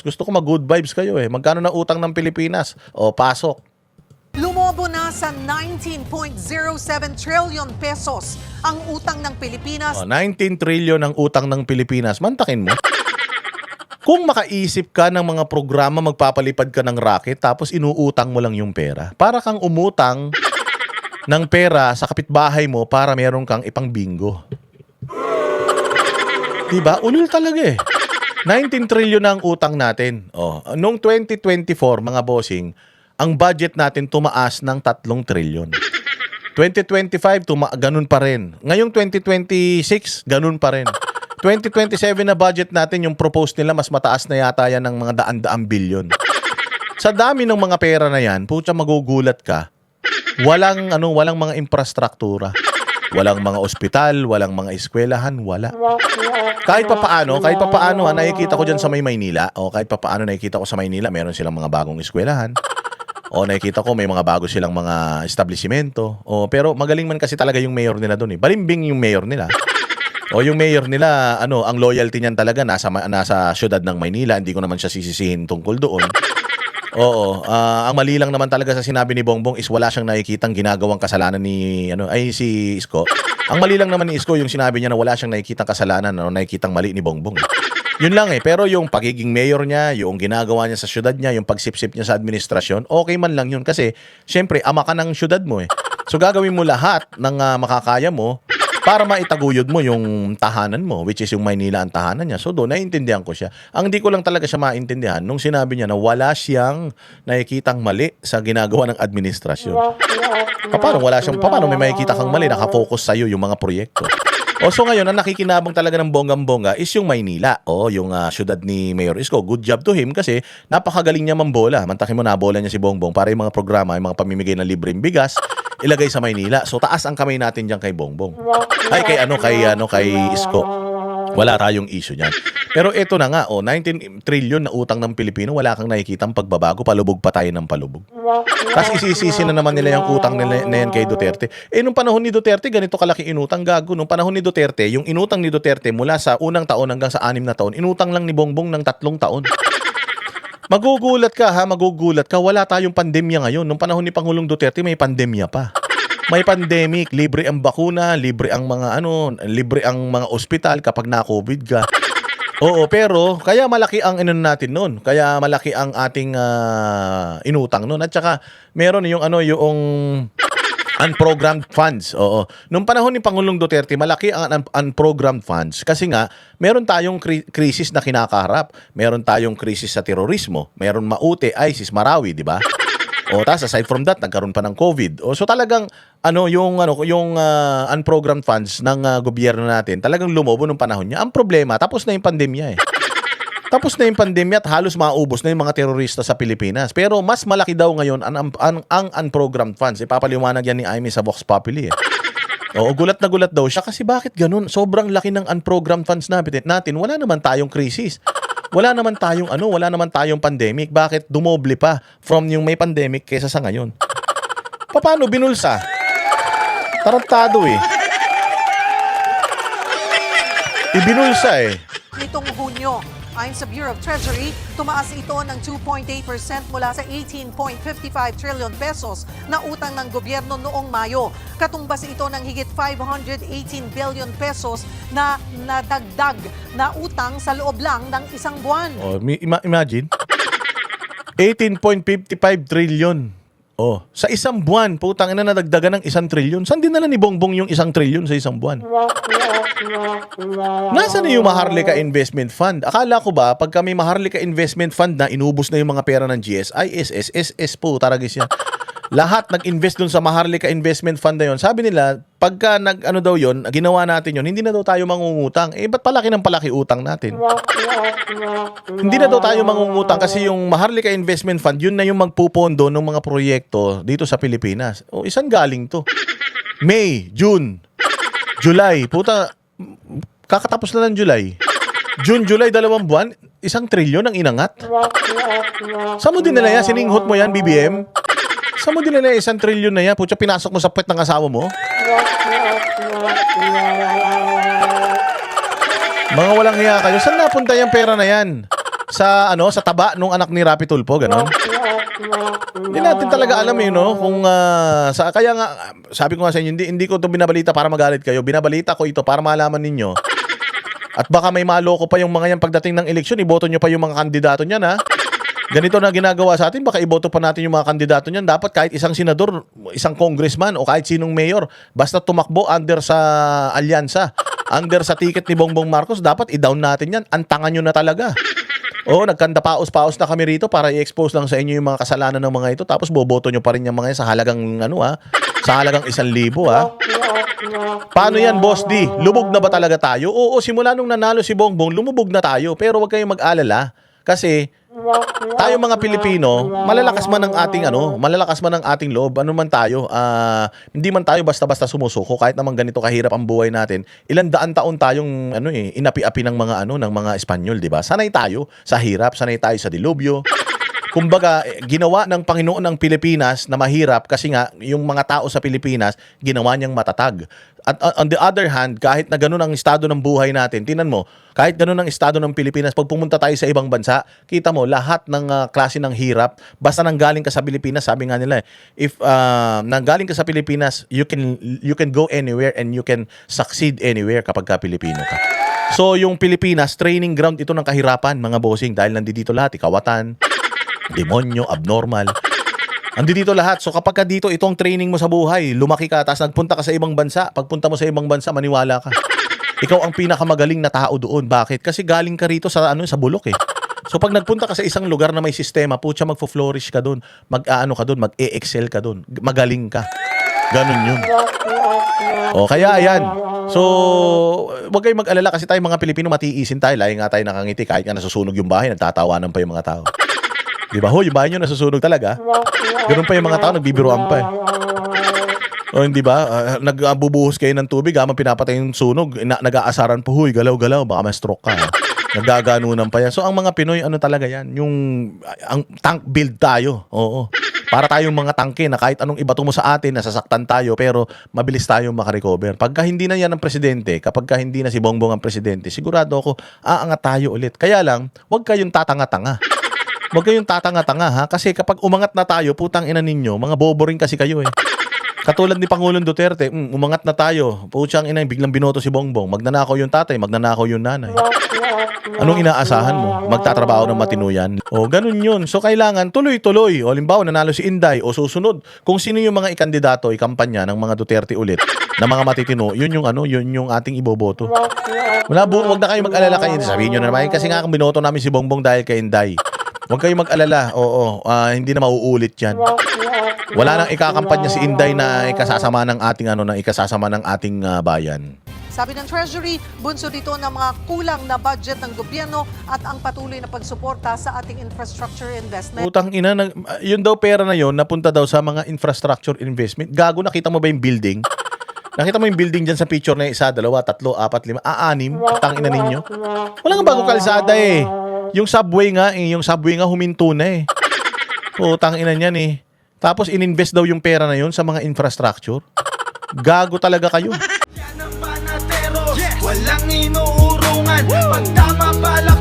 Gusto ko mag-good vibes kayo eh. Magkano na utang ng Pilipinas? O, pasok. Lumobo na sa 19.07 trillion pesos ang utang ng Pilipinas. O, 19 trillion ang utang ng Pilipinas. Mantakin mo. Kung makaisip ka ng mga programa, magpapalipad ka ng racket, tapos inuutang mo lang yung pera. Para kang umutang ng pera sa kapitbahay mo para meron kang ipang bingo. Diba? Ulul talaga eh. 19 trillion na ang utang natin. Oh, noong 2024, mga bossing, ang budget natin tumaas ng 3 trillion. 2025, ganun pa rin. Ngayong 2026, ganun pa rin. 2027 na budget natin, yung proposed nila, mas mataas na yata yan ng mga daan-daang bilyon. Sa dami ng mga pera na yan, pucha, magugulat ka. Walang mga infrastruktura. Walang mga ospital, walang mga eskwelahan, wala. Kahit papaano, nakikita ko dyan sa Maynila, o kahit papaano nakikita ko sa Maynila, meron silang mga bagong eskwelahan. O nakikita ko may mga bago silang mga establishmento. O pero magaling man kasi talaga yung mayor nila doon eh. Balimbing yung mayor nila. O yung mayor nila, ang loyalty niyan talaga nasa syudad ng Maynila. Hindi ko naman siya sisisihin tungkol doon. Oo, ang mali lang naman talaga sa sinabi ni Bongbong is wala siyang nakikitang ginagawang kasalanan si Isko. Ang mali lang naman ni Isko yung sinabi niya na wala siyang nakikitang kasalanan, nakikitang mali ni Bongbong. Yun lang eh, pero yung pagiging mayor niya, yung ginagawa niya sa syudad niya, yung pagsipsip niya sa administrasyon, okay man lang yun kasi syempre ama ka ng syudad mo eh. So gagawin mo lahat ng makakaya mo para maitaguyod mo yung tahanan mo, which is yung Maynila ang tahanan niya. So doon, naiintindihan ko siya. Ang di ko lang talaga siya maintindihan nung sinabi niya na wala siyang nakikitang mali sa ginagawa ng administrasyon. Paano may makikita kang mali, nakafocus sa'yo yung mga proyekto. So ngayon, ang nakikinabang talaga ng bonggang-bongga is yung Maynila. Yung syudad ni Mayor Isko. Good job to him kasi napakagaling niya mambola. Mantakin mo, nabola niya si Bongbong para yung mga programa, yung mga pamimigay ng libreng bigas, ilagay sa Maynila. So taas ang kamay natin diyan kay Bongbong. Ay kay Isko. Wala tayong issue niyan. Pero ito na nga, 19 trillion na utang ng Pilipino, wala kang nakikitang pagbabago, palubog pa tayo ng palubog. Tapos isisisi na naman nila yung utang nila na yan kay Duterte. Nung panahon ni Duterte, ganito kalaki inutang, gago. Nung panahon ni Duterte, yung inutang ni Duterte mula sa unang taon hanggang sa 6 na taon, inutang lang ni Bongbong ng 3 taon. Magugulat ka, wala tayong pandemya ngayon. Nung panahon ni Pangulong Duterte, may pandemya pa. May pandemic, libre ang bakuna, libre ang mga ospital kapag na-COVID ka. Oo, pero kaya malaki ang natin noon. Kaya malaki ang ating inutang noon. At saka meron yung unprogrammed funds. Oo. Nung panahon ni Pangulong Duterte, malaki ang unprogrammed funds kasi nga meron tayong krisis na kinakaharap. Meron tayong krisis sa terorismo, meron Maute, ISIS, Marawi, di ba? Tapos aside from that, nagkaroon pa ng COVID. So talagang yung unprogrammed funds ng gobyerno natin, talagang lumobo nung panahon niya. Ang problema, tapos na yung pandemya eh. Tapos na yung pandemya at halos maubos na yung mga terorista sa Pilipinas. Pero mas malaki daw ngayon ang unprogrammed funds. Ipapaliwanag yan ni Aimee sa Vox Populi eh. Gulat na gulat daw siya kasi bakit ganun? Sobrang laki ng unprogrammed funds natin. Wala naman tayong krisis. Wala naman tayong pandemic. Bakit dumoble pa from yung may pandemic kaysa sa ngayon? Paano binulsa? Tarantado eh. Ibinulsa eh. Nitong Hunyo, ayon sa Bureau of Treasury, tumaas ito ng 2.8% mula sa 18.55 trillion pesos na utang ng gobyerno noong Mayo. Katumbas ito ng higit 518 billion pesos na nadagdag na utang sa loob lang ng isang buwan. Imagine. 18.55 trillion. Sa isang buwan, putang ina, nadagdagan ng 1 trillion. Saan dinala ni Bongbong yung 1 trillion sa isang buwan? Nasaan na yung Maharlika Investment Fund? Akala ko ba, pag kami Maharlika Investment Fund na inubos na yung mga pera ng GSI, SS po, taragis yan. Lahat nag-invest dun sa Maharlika Investment Fund na yun. Sabi nila, pagka ginawa natin yun, hindi na daw tayo mangungutang. Ba't palaki ng palaki utang natin? Hindi na daw tayo mangungutang kasi yung Maharlika Investment Fund, yun na yung magpupondo ng mga proyekto dito sa Pilipinas. Isan galing to? May, June, July. Puta, kakatapos na ng July. June, July, 2 buwan, 1 trilyon ang inangat. Saan mo din nila yan? Sininghot mo yan, BBM? Saan mo din nila 1 trilyon na yan? Pucha, pinasok mo sa puwet ng asawa mo? Mga walang hiya kayo. Saan napunta yung pera na yan? sa taba nung anak ni Rapi Tulfo, ganon. Hindi natin talaga alam kung kaya nga sabi ko nga sa inyo, hindi ko 'to binabalita para magalit kayo. Binabalita ko ito para malaman ninyo. At baka may maloko pa yung mga yan pagdating ng eleksyon, iboto nyo pa yung mga kandidato niyan, ha. Ganito na ginagawa sa atin, baka iboto pa natin yung mga kandidato niyan. Dapat kahit isang senador, isang congressman o kahit sinong mayor, basta tumakbo under sa alyansa, under sa ticket ni Bongbong Marcos, dapat i-down natin yan. Antangan nyo na talaga. Oo, nagkanda paos na kami rito para i-expose lang sa inyo yung mga kasalanan ng mga ito. Tapos boboto nyo pa rin yung mga yan sa halagang sa halagang 1,000, ha. Paano yan, Boss D? Lubog na ba talaga tayo? Oo, simula nung nanalo si Bongbong, lumubog na tayo. Pero huwag kayong mag-alala kasi tayo mga Pilipino, malalakas man ang ating loob, ano man tayo, hindi man tayo basta-basta sumusuko kahit naman ganito kahirap ang buhay natin. Ilang daan taon tayong inapi-api ng mga Espanyol, 'di ba? Sanay tayo sa hirap, sanay tayo sa dilubyo. Kumbaga, ginawa ng Panginoon ng Pilipinas na mahirap kasi nga yung mga tao sa Pilipinas ginawa niyang matatag. At on the other hand, kahit na ganun ang estado ng buhay natin, tinan mo, kahit ganun ang estado ng Pilipinas, pag pumunta tayo sa ibang bansa, kita mo lahat ng klase ng hirap, basta nanggaling ka sa Pilipinas, sabi nga nila, if nanggaling ka sa Pilipinas, you can go anywhere and you can succeed anywhere kapag ka Pilipino ka. So, yung Pilipinas, training ground ito ng kahirapan, mga bossing, dahil nandito lahat, ikawatan, demonyo, abnormal. Andi dito lahat. So kapag ka dito, itong training mo sa buhay, lumaki ka, tapos nagpunta ka sa ibang bansa. Pagpunta mo sa ibang bansa, maniwala ka. Ikaw ang pinakamagaling na tao doon. Bakit? Kasi galing ka rito sa bulok eh. So pag nagpunta ka sa isang lugar na may sistema, putya, magfo-flourish ka doon. Ka doon, mag-e-excel ka doon. Magaling ka. Ganun yun. O kaya ayan. So, wag kayong mag-alala kasi tayo mga Pilipino matiisin tayo. Lagi nga tayo nakangiti kahit nga nasusunog yung bahay, nagtatawanan pa yung mga tao. Diba? Hoy, yung bahay nyo nasusunog talaga. Ganun pa yung mga tao, nagbibiruan pa eh. O hindi ba? Nagbubuhos kayo ng tubig, habang pinapatay yung sunog, nag-aasaran po, huy, galaw-galaw, baka may stroke ka. Nagaganunan pa yan. So ang mga Pinoy, talaga yan? Ang tank build tayo. Oo. Para tayong mga tangke na kahit anong ibato mo sa atin, nasasaktan tayo, pero mabilis tayong makarecover. Pagka hindi na yan ang presidente, kapag hindi na si Bongbong ang presidente, sigurado ako, aangat tayo ulit. Kaya lang, huwag kayong tatanga-tanga. Huwag kayong tatanga-tanga, ha? Kasi kapag umangat na tayo, putang ina ninyo, mga bobo rin kasi kayo eh. Katulad ni Pangulong Duterte, umangat na tayo. Putsang ina, biglang binoto si Bongbong. Magnanakaw yung tatay, magnanakaw yung nanay. Anong inaasahan mo? Magtatrabaho ng matino yan? O, ganun yun. So, kailangan tuloy-tuloy. O, limbawa, nanalo si Inday. O, susunod. Kung sino yung mga ikandidato, ikampanya ng mga Duterte ulit, na mga matitino, yun yung ating iboboto. Wag na kayo mag-alala kayo. Sabihin nyo na naman, kasi nga binoto namin si Bongbong dahil kay Inday. Huwag kayong mag-alala. Oo, hindi na mauulit yan. Wala nang ikakampanya si Inday na ikasasama ng ating bayan. Sabi ng Treasury, bunso dito ng mga kulang na budget ng gobyerno at ang patuloy na pagsuporta sa ating infrastructure investment. Utang ina, yun daw pera na yun, napunta daw sa mga infrastructure investment. Gago, nakita mo ba yung building? Nakita mo yung building dyan sa picture na 1, 2, 3, 4, 5, 6, 6? Utang ina ninyo. Walang bagong kalsada eh. Yung subway nga huminto na eh. Utang ina niyan eh. Tapos ininvest daw yung pera na yun sa mga infrastructure. Gago talaga kayo. Walang inuurungan. Pag tama pala